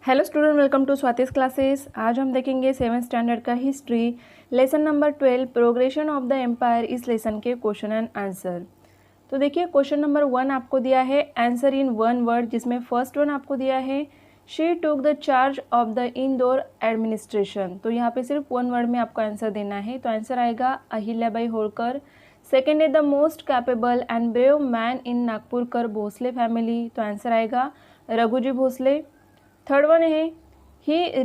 Hello student, welcome to Swati's classes. आज हम देखेंगे 7th स्टैंडर्ड का history lesson number 12 progression of the empire. इस लेसन के क्वेश्चन एंड आंसर। तो देखिए क्वेश्चन नंबर 1 आपको दिया है आंसर इन वन वर्ड, जिसमें फर्स्ट वन आपको दिया है she took the charge of the Indore administration. तो यहाँ पे सिर्फ वन वर्ड में आपको आंसर देना है। तो आंसर आएगा अहिल्याबाई होलकर। सेकेंड है the most capable and brave man in Nagpurkar Bhosle family. तो आंसर आएगा रघुजी भोसले। थर्ड वन है he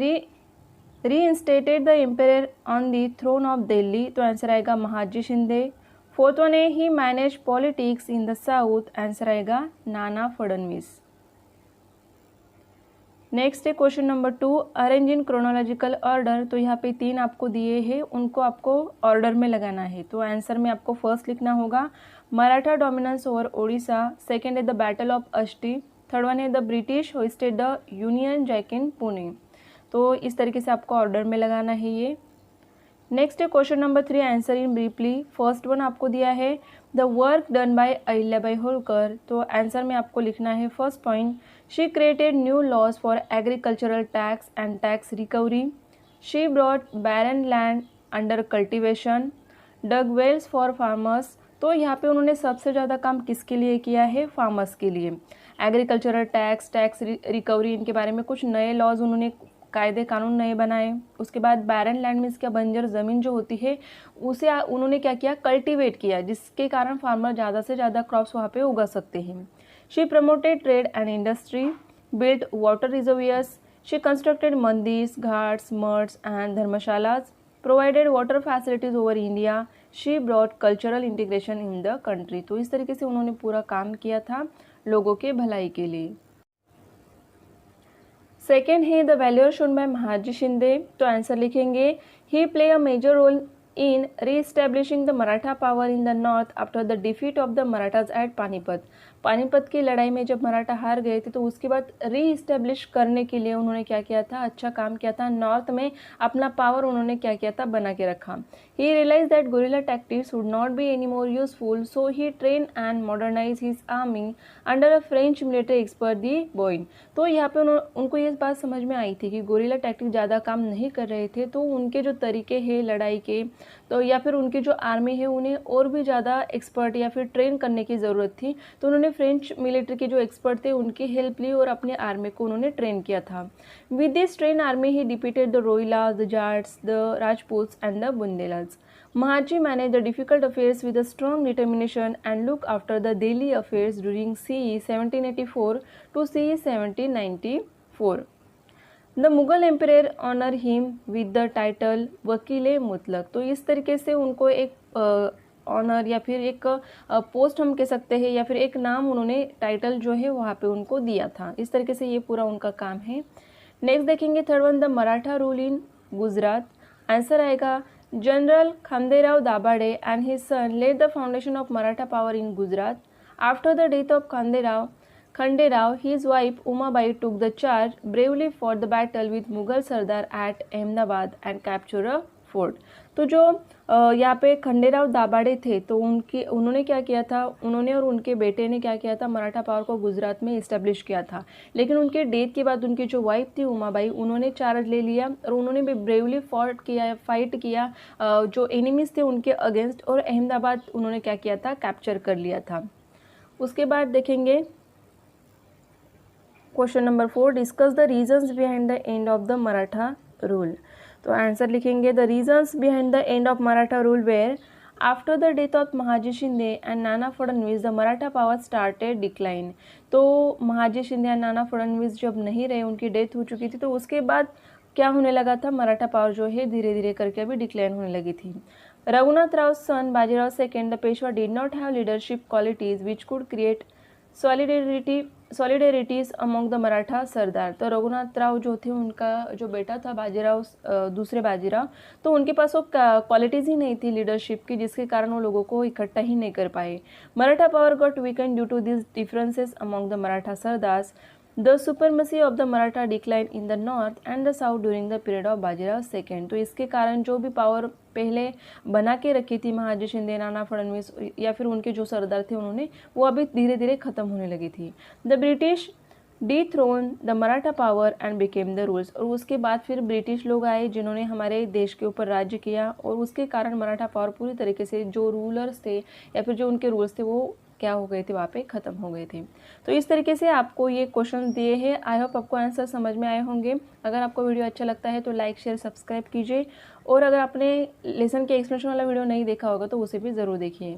reinstated the empire on the throne of Delhi. तो आंसर आएगा महाजी शिंदे। फोर्थ वन है he manage politics in the south. Answer आएगा Nana Phadnavis. Next है question number 2 arrange in chronological order. तो यहाँ पे 3 आपको दिए हैं, उनको आपको ऑर्डर में लगाना है। तो आंसर में आपको फर्स्ट लिखना होगा Maratha dominance over Odisha. Second है the battle of Ashti. Third one है the British hoisted the union jack in Pune. तो इस तरीके से आपको ऑर्डर में लगाना है ये। नेक्स्ट है question number 3 answer in briefly. First one आपको दिया है the work done by Ahilyabai Holkar. तो आंसर में आपको लिखना है first point she created new laws for agricultural tax and tax recovery. She brought barren land under cultivation. Dug wells for farmers. तो यहाँ पे उन्होंने सबसे ज़्यादा काम किसके लिए किया है? फार्मर्स के लिए। एग्रीकल्चरल टैक्स, टैक्स रिकवरी, इनके बारे में कुछ नए लॉज उन्होंने कायदे कानून नए बनाए। उसके बाद बैरन लैंड में इसका बंजर ज़मीन जो होती है उसे उन्होंने क्या किया? कल्टीवेट किया, जिसके कारण फार्मर ज़्यादा से ज़्यादा क्रॉप्स वहाँ पे उगा सकते हैं। She promoted trade and industry, built water reservoirs. She constructed mandirs, ghats, maths and dharamshalas, provided water facilities over India. She brought cultural integration in the country. तो इस तरीके से उन्होंने पूरा काम किया था लोगों के भलाई के लिए। सेकेंड है the valour shown by Mahaji Shinde. तो आंसर लिखेंगे he play a major role in reestablishing the Maratha power in the north after the defeat of the Marathas at Panipat. Panipat की लड़ाई में जब मराठा हार गए थे तो उसके बाद रीइस्टेब्लिश करने के लिए उन्होंने क्या किया था? अच्छा काम किया था। नॉर्थ में अपना पावर उन्होंने क्या किया था? बना के रखा। He realize that guerrilla tactics would not be any more useful, so he train and modernize his army under a French military expert de Boigne. तो यहाँ पे उनको ये बात समझ में आई थी कि गुरिल्ला टैक्टिक ज़्यादा काम नहीं कर रहे थे, तो उनके जो तरीके हैं लड़ाई के, तो या फिर उनकी जो आर्मी है उन्हें और भी ज़्यादा एक्सपर्ट या फिर ट्रेन करने की ज़रूरत थी। तो उन्होंने फ्रेंच मिलिट्री के जो एक्सपर्ट थे उनकी हेल्प ली और अपने आर्मी को उन्होंने ट्रेन किया था। With this train army he defeated the Rohillas, the Jats, the Rajputs and the Bundelas. Mahaji managed the difficult affairs with a strong determination and looked after the daily affairs during CE 1784 to CE 1794. The Mughal Emperor honored him with the title वकीले मुतलक। तो इस तरीके से उनको एक honour या फिर एक post हम कह सकते हैं या फिर एक नाम उन्होंने टाइटल जो है वहाँ पे उनको दिया था। इस तरीके से ये पूरा उनका काम है। नेक्स्ट देखेंगे third one the Maratha rule in Gujarat. Answer आएगा general Khanderao Dabhade and his son led the foundation of Maratha power in Gujarat. After the death of Khanderao, his wife Umabai took the charge, bravely fought the battle with Mughal Sardar at Ahmedabad and captured a fort। तो जो यहाँ पे खंडेराव दाभाडे थे तो उन्होंने क्या किया था? उन्होंने और उनके बेटे ने क्या किया था? मराठा पावर को गुजरात में इस्टेब्लिश किया था। लेकिन उनके डेथ के बाद उनकी जो वाइफ थी उमाबाई, उन्होंने चार्ज ले लिया और उन्होंने भी ब्रेवली फाइट किया जो एनिमीज थे उनके अगेंस्ट, और अहमदाबाद उन्होंने क्या किया था? कैप्चर कर लिया था। उसके बाद देखेंगे question number 4 discuss the reasons behind the end of the Maratha rule. तो आंसर लिखेंगे the reasons behind the end of Maratha rule were after the death of Mahaji Shinde and Nana Phadnavis the Maratha power started decline. तो महाजी शिंदे और नाना फडणवीस जब नहीं रहे, उनकी डेथ हो चुकी थी, तो उसके बाद क्या होने लगा था? मराठा पावर जो है धीरे धीरे करके अभी डिक्लाइन होने लगी थी। Raghunath Rao son Bajirao second the Peshwa did not have leadership qualities which could create solidarities among the Maratha sardar. तो रघुनाथ राव जो थे, उनका जो बेटा था बाजीराव, दूसरे बाजीराव, तो उनके पास वो क्वालिटीज़ ही नहीं थी लीडरशिप की, जिसके कारण वो लोगों को इकट्ठा ही नहीं कर पाए। Maratha power got weakened due to this differences among the Maratha sardars. The supremacy of the Maratha decline in the north and the south during the period of Bajirao second. तो इसके कारण जो भी पावर पहले बना के रखी थी महाजी शिंदे, नाना फडणवीस या फिर उनके जो सरदार थे, उन्होंने वो अभी धीरे धीरे खत्म होने लगी थी। The dethrone the Maratha power and became the rules. और उसके बाद फिर ब्रिटिश लोग आए जिन्होंने हमारे देश के ऊपर राज्य किया, और उसके कारण मराठा पावर पूरी तरीके से, जो रूलर्स थे या फिर जो उनके रूल्स थे वो क्या हो गए थे, वहाँ पे ख़त्म हो गए थे। तो इस तरीके से आपको ये क्वेश्चन दिए हैं। आई होप आपको आंसर समझ में आए होंगे। अगर आपको वीडियो अच्छा लगता है तो लाइक शेयर सब्सक्राइब कीजिए, और अगर आपने लेसन के एक्सप्लेनेशन वाला वीडियो नहीं देखा होगा तो उसे भी ज़रूर देखिए।